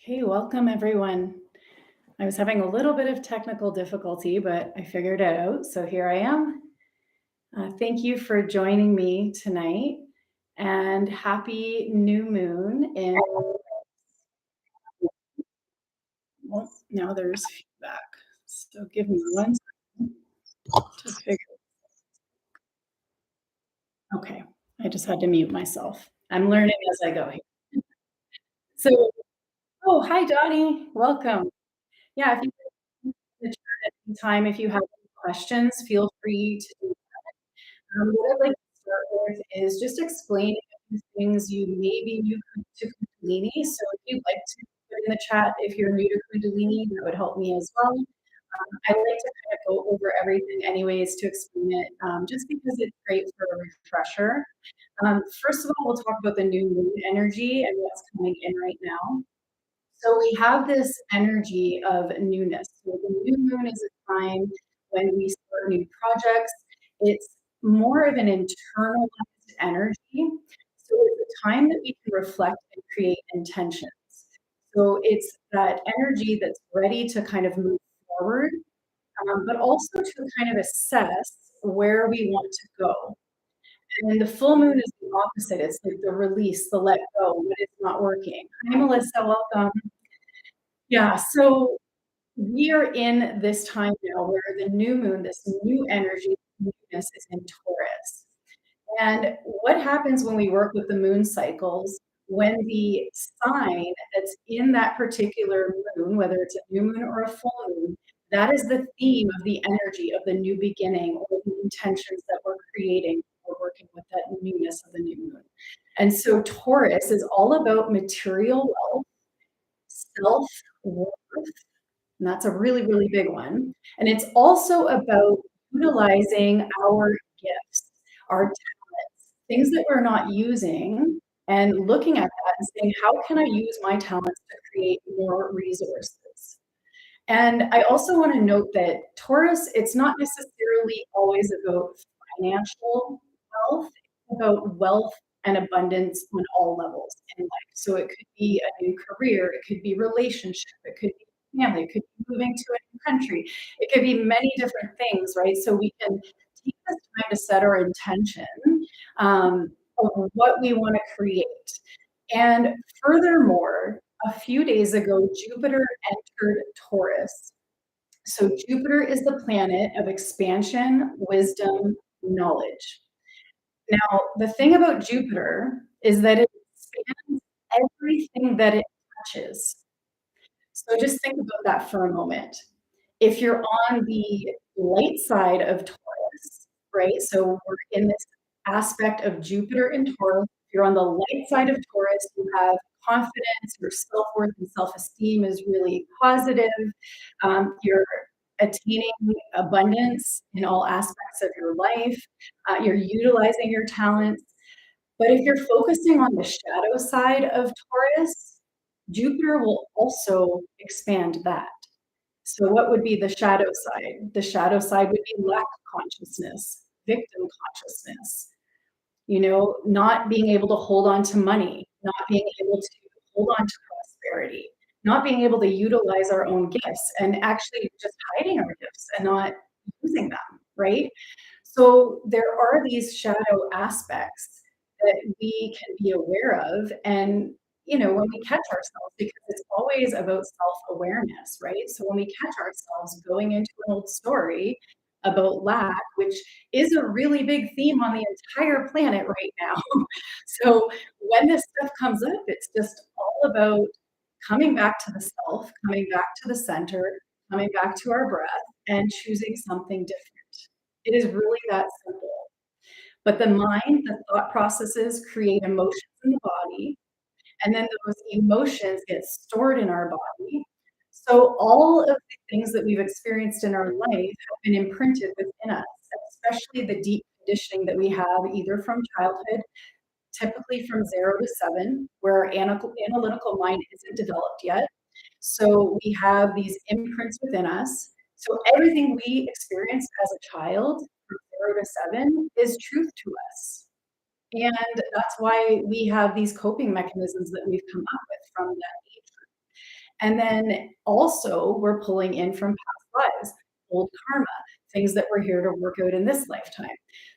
Hey, welcome everyone. I was having a little bit of technical difficulty, but I figured it out. So here I am. Thank you for joining me tonight and happy new moon. And well, now there's feedback. So give me one second to figure. Okay, I just had to mute myself. I'm learning as I go here. So, oh, hi, Donnie. Welcome. Yeah, if you could in the chat at any time, if you have any questions, feel free to. What I'd like to start with is just explaining a few things you may be new to Kundalini. So if you'd like to put in the chat if you're new to Kundalini, that would help me as well. I'd like to kind of go over everything anyways to explain it, just because it's great for a refresher. First of all, we'll talk about the new moon energy and what's coming in right now. So we have this energy of newness. So the new moon is a time when we start new projects. It's more of an internalized energy. So it's a time that we can reflect and create intentions. So it's that energy that's ready to kind of move forward, but also to kind of assess where we want to go. And the full moon is the opposite. It's like the release, the let go, what is not working. Hi, Melissa, welcome. Yeah, so we are in this time now where the new moon, this new energy, newness is in Taurus. And what happens when we work with the moon cycles, when the sign that's in that particular moon, whether it's a new moon or a full moon, that is the theme of the energy of the new beginning or the intentions that we're creating or working with that newness of the new moon. And so Taurus is all about material wealth, self-worth, and that's a really, really big one. And it's also about utilizing our gifts, our talents, things that we're not using, and looking at that and saying, how can I use my talents to create more resources? And I also want to note that Taurus, it's not necessarily always about financial wealth, it's about wealth and abundance on all levels in life. So it could be a new career, it could be relationship, it could be family, it could be moving to a new country, it could be many different things, right? So we can take this time to set our intention of what we want to create. And furthermore, a few days ago, Jupiter entered Taurus. So Jupiter is the planet of expansion, wisdom, knowledge. Now, the thing about Jupiter is that it expands everything that it touches. So just think about that for a moment. If you're on the light side of Taurus, right? So we're in this aspect of Jupiter in Taurus. If you're on the light side of Taurus, you have confidence, your self-worth and self-esteem is really positive. You're attaining abundance in all aspects of your life. You're utilizing your talents. But if you're focusing on the shadow side of Taurus, Jupiter will also expand that. So what would be the shadow side? The shadow side would be lack consciousness, victim consciousness, not being able to hold on to money, not being able to hold on to prosperity, not being able to utilize our own gifts and actually just hiding our gifts and not using them, right? So there are these shadow aspects that we can be aware of. And, when we catch ourselves, because it's always about self-awareness, right? So when we catch ourselves going into an old story about lack, which is a really big theme on the entire planet right now. So when this stuff comes up, it's just all about coming back to the self, coming back to the center, coming back to our breath, and choosing something different. It is really that simple. But the mind, the thought processes create emotions in the body, and then those emotions get stored in our body. So all of the things that we've experienced in our life have been imprinted within us, especially the deep conditioning that we have either from childhood, typically from 0 to 7, where our analytical mind isn't developed yet. So we have these imprints within us. So everything we experienced as a child from 0 to 7 is truth to us. And that's why we have these coping mechanisms that we've come up with from that age. And then also we're pulling in from past lives, old karma, things that we're here to work out in this lifetime.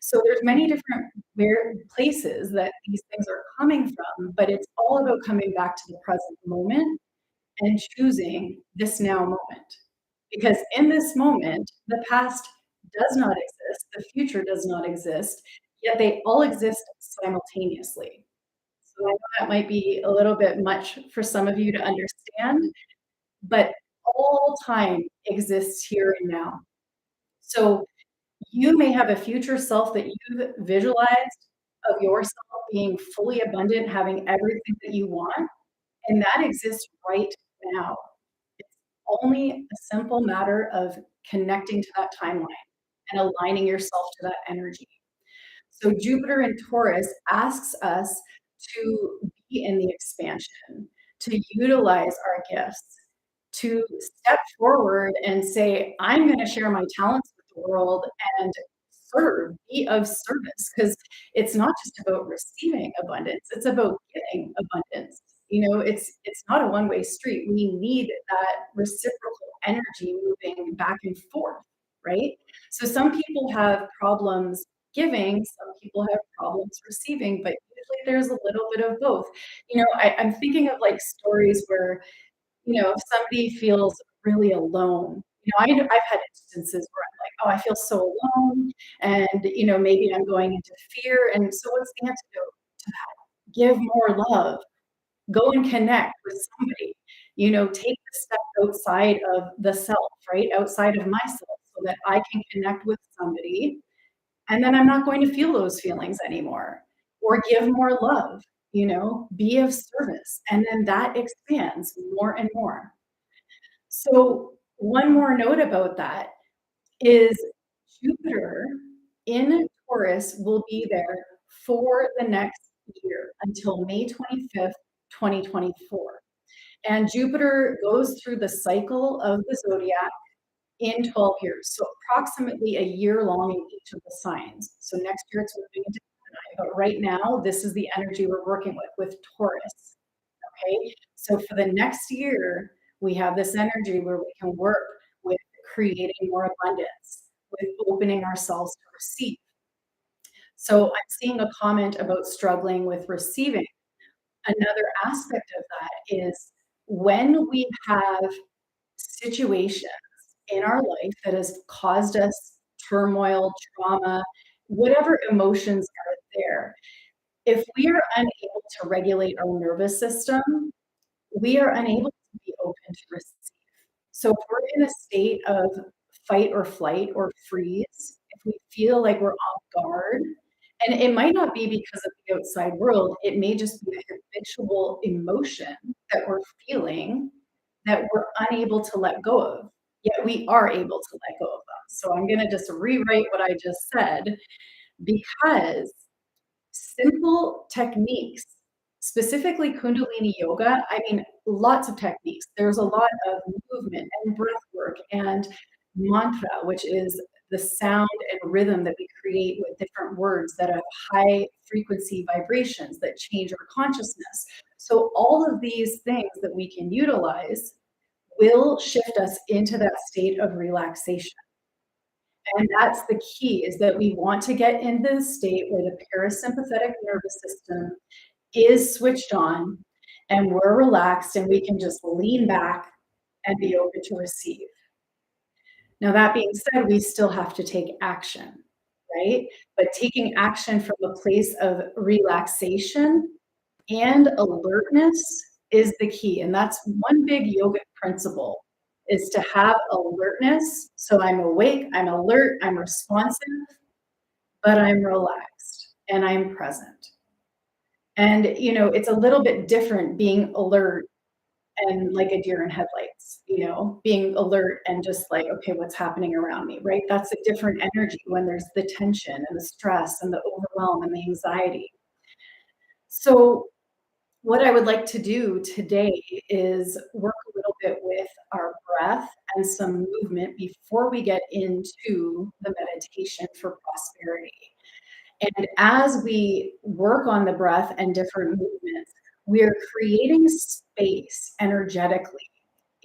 So there's many different where places that these things are coming from, but it's all about coming back to the present moment and choosing this now moment. Because in this moment, the past does not exist, the future does not exist, yet they all exist simultaneously. So I know that might be a little bit much for some of you to understand, but all time exists here and now. So you may have a future self that you've visualized of yourself being fully abundant, having everything that you want, and that exists right now. It's only a simple matter of connecting to that timeline and aligning yourself to that energy. So Jupiter in Taurus asks us to be in the expansion, to utilize our gifts, to step forward and say, I'm going to share my talents with the world and serve, be of service. Because it's not just about receiving abundance, it's about giving abundance. It's not a one-way street. We need that reciprocal energy moving back and forth, right? So some people have problems giving, some people have problems receiving, but usually there's a little bit of both. I'm thinking of like stories where, if somebody feels really alone, I've had instances where I'm like, oh, I feel so alone, and maybe I'm going into fear. And so what's the antidote to that? Give more love. Go and connect with somebody. Take the step outside of the self, right? Outside of myself, so that I can connect with somebody, and then I'm not going to feel those feelings anymore. Or give more love, be of service. And then that expands more and more. So, one more note about that is Jupiter in Taurus will be there for the next year until May 25th, 2024. And Jupiter goes through the cycle of the zodiac in 12 years, so approximately a year long in each of the signs. So next year it's moving into Gemini, but right now this is the energy we're working with Taurus. Okay, so for the next year, we have this energy where we can work with creating more abundance, with opening ourselves to receive. So I'm seeing a comment about struggling with receiving. Another aspect of that is when we have situations in our life that has caused us turmoil, trauma, whatever emotions are there, if we are unable to regulate our nervous system, we are unable to be open to receive. So if we're in a state of fight or flight or freeze, if we feel like we're off guard, and it might not be because of the outside world, it may just be a habitual emotion that we're feeling that we're unable to let go of, yet we are able to let go of them. So I'm going to just rewrite what I just said, because simple techniques, specifically Kundalini yoga. I mean, lots of techniques. There's a lot of movement and breath work and mantra, which is the sound and rhythm that we create with different words that have high frequency vibrations that change our consciousness. So all of these things that we can utilize will shift us into that state of relaxation. And that's the key, is that we want to get in this state where the parasympathetic nervous system is switched on and we're relaxed and we can just lean back and be open to receive. Now, that being said, we still have to take action, right? But taking action from a place of relaxation and alertness is the key. And that's one big yogic principle, is to have alertness. So I'm awake, I'm alert, I'm responsive, but I'm relaxed and I'm present. And, it's a little bit different being alert and like a deer in headlights, being alert and just like, okay, what's happening around me, right? That's a different energy when there's the tension and the stress and the overwhelm and the anxiety. So what I would like to do today is work a little bit with our breath and some movement before we get into the meditation for prosperity. And as we work on the breath and different movements, we're creating space energetically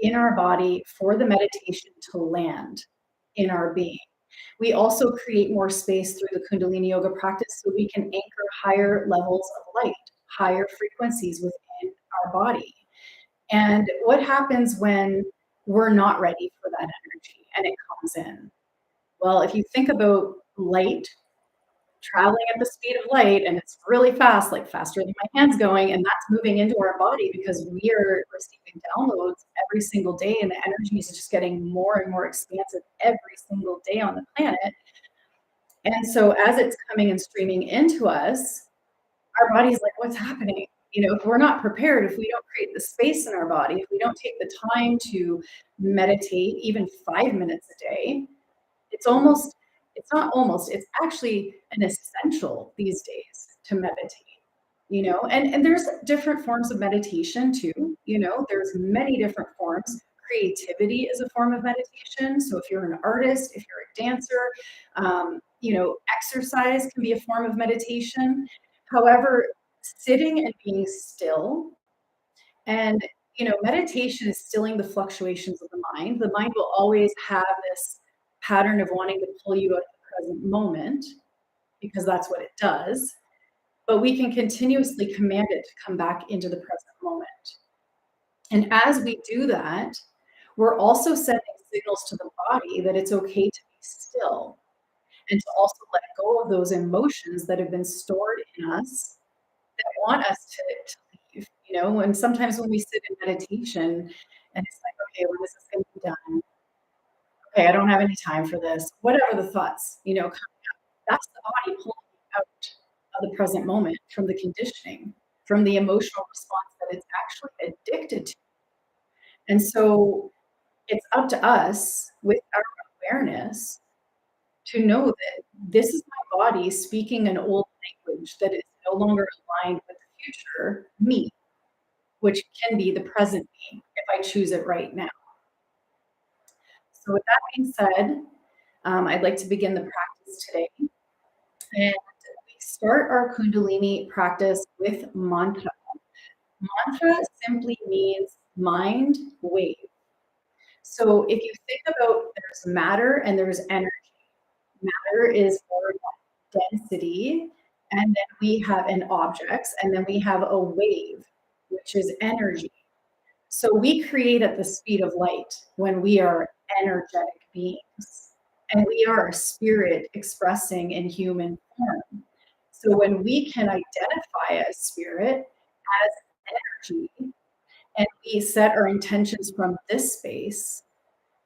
in our body for the meditation to land in our being. We also create more space through the Kundalini yoga practice so we can anchor higher levels of light, higher frequencies within our body. And what happens when we're not ready for that energy and it comes in? Well, if you think about light traveling at the speed of light and it's really fast, like faster than my hand's going, and that's moving into our body because we are receiving downloads every single day, and the energy is just getting more and more expansive every single day on the planet. And so as it's coming and streaming into us, our body's like, what's happening? If we're not prepared, if we don't create the space in our body, if we don't take the time to meditate even 5 minutes a day, it's not almost, it's actually an essential these days to meditate. And there's different forms of meditation too. There's many different forms. Creativity is a form of meditation. So if you're an artist, if you're a dancer, exercise can be a form of meditation. However, sitting and being still and meditation is stilling the fluctuations of the mind. The mind will always have this pattern of wanting to pull you out of the present moment because that's what it does. But we can continuously command it to come back into the present moment. And as we do that, we're also sending signals to the body that it's okay to be still and to also let go of those emotions that have been stored in us that want us to leave. And sometimes when we sit in meditation and it's like, okay, when is this going to be done? Okay, I don't have any time for this. Whatever the thoughts, coming up, that's the body pulling you out of the present moment from the conditioning, from the emotional response that it's actually addicted to. And so it's up to us with our awareness to know that this is my body speaking an old language that is no longer aligned with the future me, which can be the present me if I choose it right now. So with that being said, I'd like to begin the practice today. And we start our Kundalini practice with mantra. Mantra simply means mind wave. So if you think about, there's matter and there's energy. Matter is more density, and then we have an objects, and then we have a wave, which is energy. So we create at the speed of light when we are energetic beings, and we are a spirit expressing in human form. So when we can identify as spirit, as energy, and we set our intentions from this space,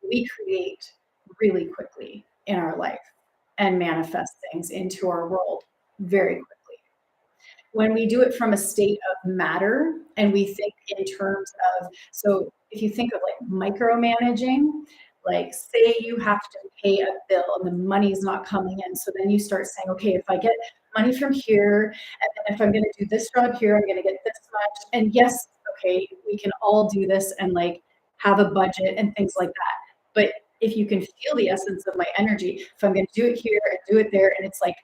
we create really quickly in our life and manifest things into our world very quickly. When we do it from a state of matter and we think in terms of, so if you think of like micromanaging, like say you have to pay a bill and the money's not coming in. So then you start saying, okay, if I get money from here, and then if I'm going to do this job here, I'm going to get this much. And yes, okay, we can all do this and like have a budget and things like that. But if you can feel the essence of my energy, if I'm going to do it here and do it there, and it's like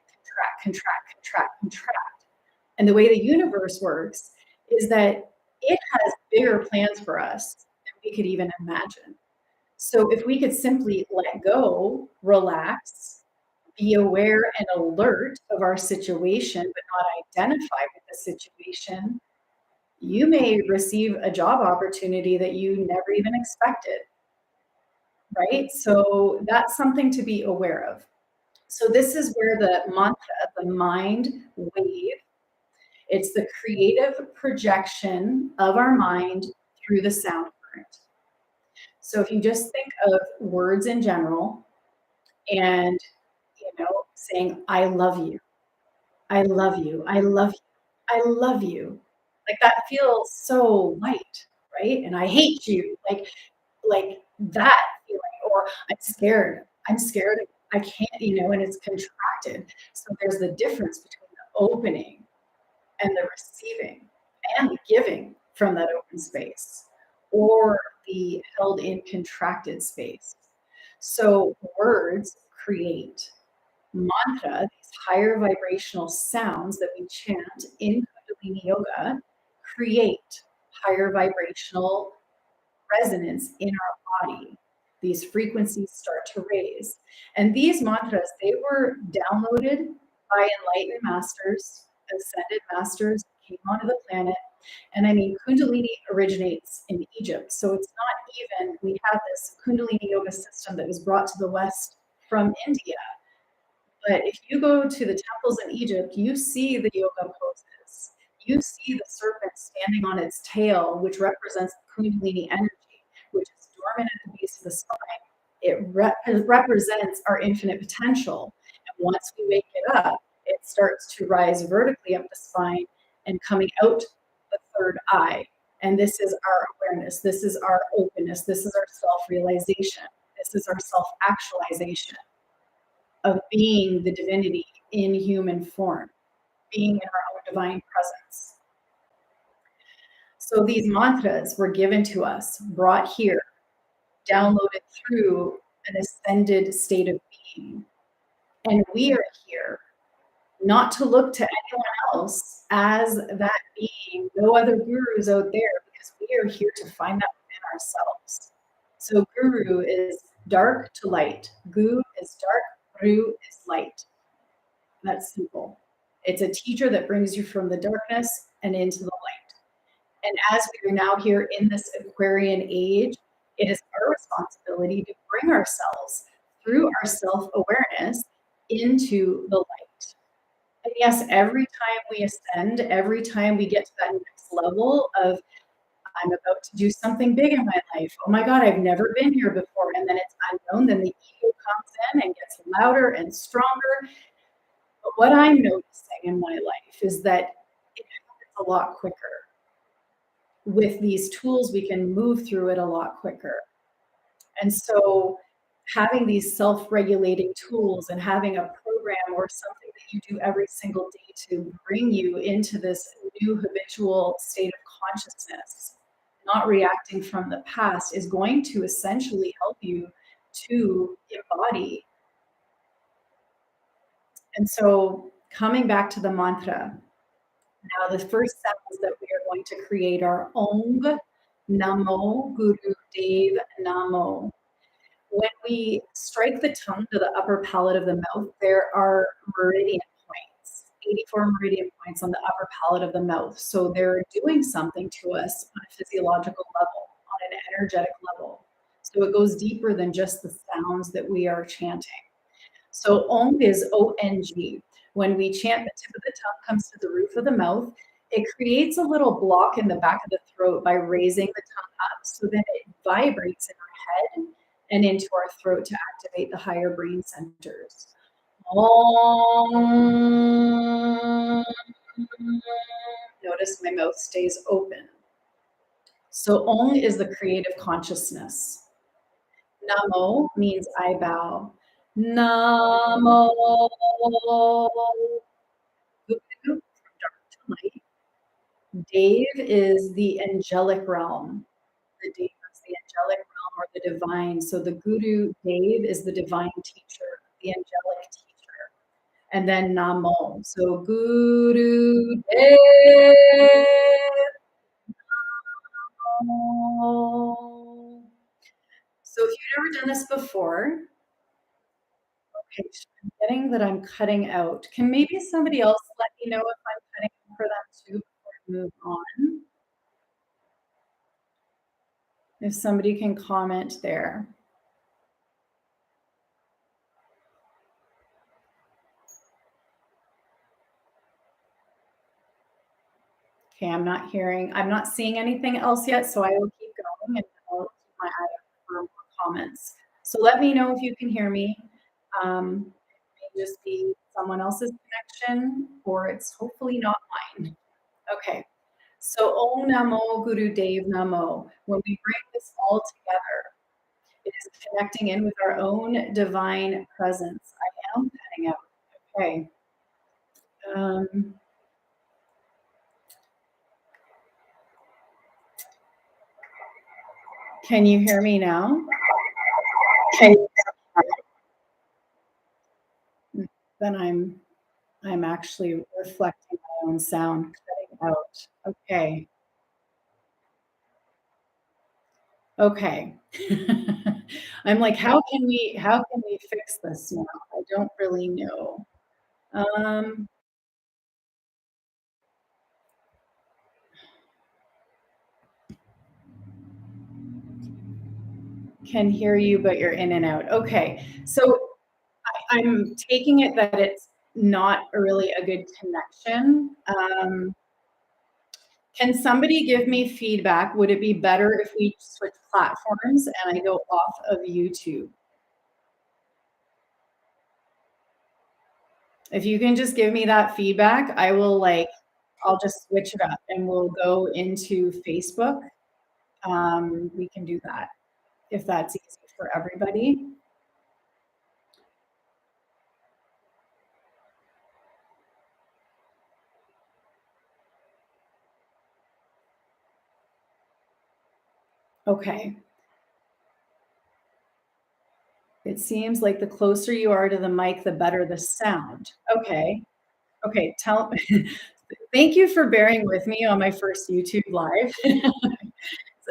contract, contract, contract, contract. And the way the universe works is that it has bigger plans for us than we could even imagine. So if we could simply let go, relax, be aware and alert of our situation, but not identify with the situation, you may receive a job opportunity that you never even expected. Right? So that's something to be aware of. So this is where the mantra, the mind wave, it's the creative projection of our mind through the sound current. So if you just think of words in general and, saying, I love you, I love you, I love you, I love you. Like that feels so light, right? And I hate you. Like that feeling, or I'm scared, I can't, and it's contracted. So there's the difference between the opening and the receiving and the giving from that open space, or the held in contracted space. So words create mantra, these higher vibrational sounds that we chant in Kundalini Yoga create higher vibrational resonance in our body. These frequencies start to raise. And these mantras, they were downloaded by enlightened masters, ascended masters, came onto the planet. And I mean, Kundalini originates in Egypt. So it's not even, we have this Kundalini yoga system that was brought to the West from India. But if you go to the temples in Egypt, you see the yoga poses. You see the serpent standing on its tail, which represents the Kundalini energy, which is dormant at the base of the spine. It represents our infinite potential. And once we wake it up, it starts to rise vertically up the spine and coming out the third eye. And this is our awareness. This is our openness. This is our self-realization. This is our self-actualization of being the divinity in human form, being in our own divine presence. So these mantras were given to us, brought here, downloaded through an ascended state of being. And we are here not to look to anyone else as that being, no other gurus out there, because we are here to find that within ourselves. So guru is dark to light. Gu is dark, ru is light. That's simple. It's a teacher that brings you from the darkness and into the light. And as we are now here in this Aquarian age, it is our responsibility to bring ourselves through our self-awareness into the light. And yes, every time we ascend, every time we get to that next level of, I'm about to do something big in my life. Oh my God, I've never been here before. And then it's unknown. Then the ego comes in and gets louder and stronger. But what I'm noticing in my life is that it happens a lot quicker. With these tools, we can move through it a lot quicker. And so having these self-regulating tools and having a program or something that you do every single day to bring you into this new habitual state of consciousness, not reacting from the past, is going to essentially help you to embody. And so coming back to the mantra, now the first sounds that we are going to create are Om, Namo, Guru Dev, Namo. When we strike the tongue to the upper palate of the mouth, there are meridian points, 84 meridian points on the upper palate of the mouth. So they're doing something to us on a physiological level, on an energetic level. So it goes deeper than just the sounds that we are chanting. So Om is O-N-G. When we chant, the tip of the tongue comes to the roof of the mouth. It creates a little block in the back of the throat by raising the tongue up, so that it vibrates in our head and into our throat to activate the higher brain centers. Om. Notice my mouth stays open. So Om is the creative consciousness. Namo means I bow. Namo. From dark to light. Dev is the angelic realm. The Dev is the angelic realm or the divine. So the Guru Dev is the divine teacher, the angelic teacher. And then Namo. So Guru Dev. Namo. So if you've never done this before, okay, I'm getting that I'm cutting out. Can maybe somebody else let me know if I'm cutting out for them too before I move on? If somebody can comment there. Okay, I'm not seeing anything else yet, so I will keep going and I'll keep my eye out for more comments. So let me know if you can hear me. It may just be someone else's connection, or it's hopefully not mine. Okay, so Om Namo Guru Dev Namo. When we bring this all together, it is connecting in with our own divine presence. I am cutting out. Okay. Can you hear me now? Okay. Then I'm actually reflecting my own sound, cutting out. Okay. Okay. I'm like, how can we fix this now? I don't really know. Um, can hear you, but you're in and out. Okay. So I'm taking it that it's not really a good connection. Can somebody give me feedback? Would it be better if we switch platforms and I go off of YouTube? If you can just give me that feedback, I'll just switch it up and we'll go into Facebook. We can do that if that's easy for everybody. Okay. It seems like the closer you are to the mic, the better the sound. Okay. Okay. Thank you for bearing with me on my first YouTube live.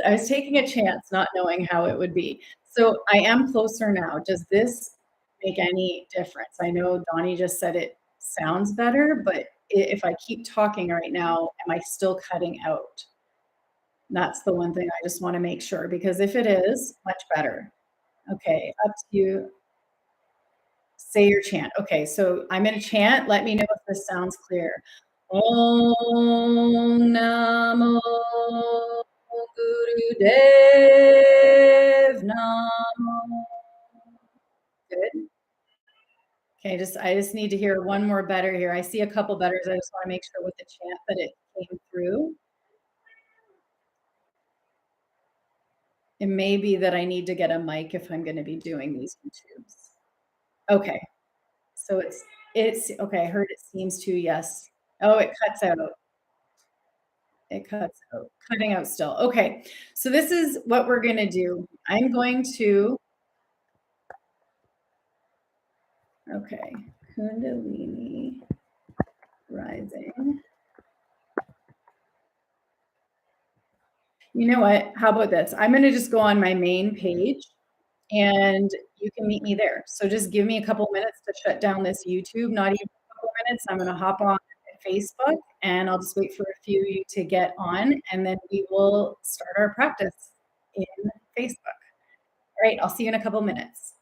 I was taking a chance, not knowing how it would be. So I am closer now. Does this make any difference? I know Donnie just said it sounds better, but if I keep talking right now, am I still cutting out? That's the one thing I just want to make sure, because if it is, much better. Okay, up to you. Say your chant. Okay, so I'm going to chant. Let me know if this sounds clear. Om Namo Gurudev Namo. Good. Okay, I just need to hear one more better here. I see a couple betters. I just want to make sure with the chant that it came through. It may be that I need to get a mic if I'm going to be doing these YouTubes. Okay, so it's okay. I heard it seems to, yes. Oh, it cuts out. It cuts out, cutting out still. Okay, so this is what we're going to do. I'm going to, okay, Kundalini rising. You know what? How about this? I'm going to just go on my main page and you can meet me there. So just give me a couple minutes to shut down this YouTube, not even a couple minutes. I'm going to hop on Facebook and I'll just wait for a few of you to get on and then we will start our practice in Facebook. All right, I'll see you in a couple minutes.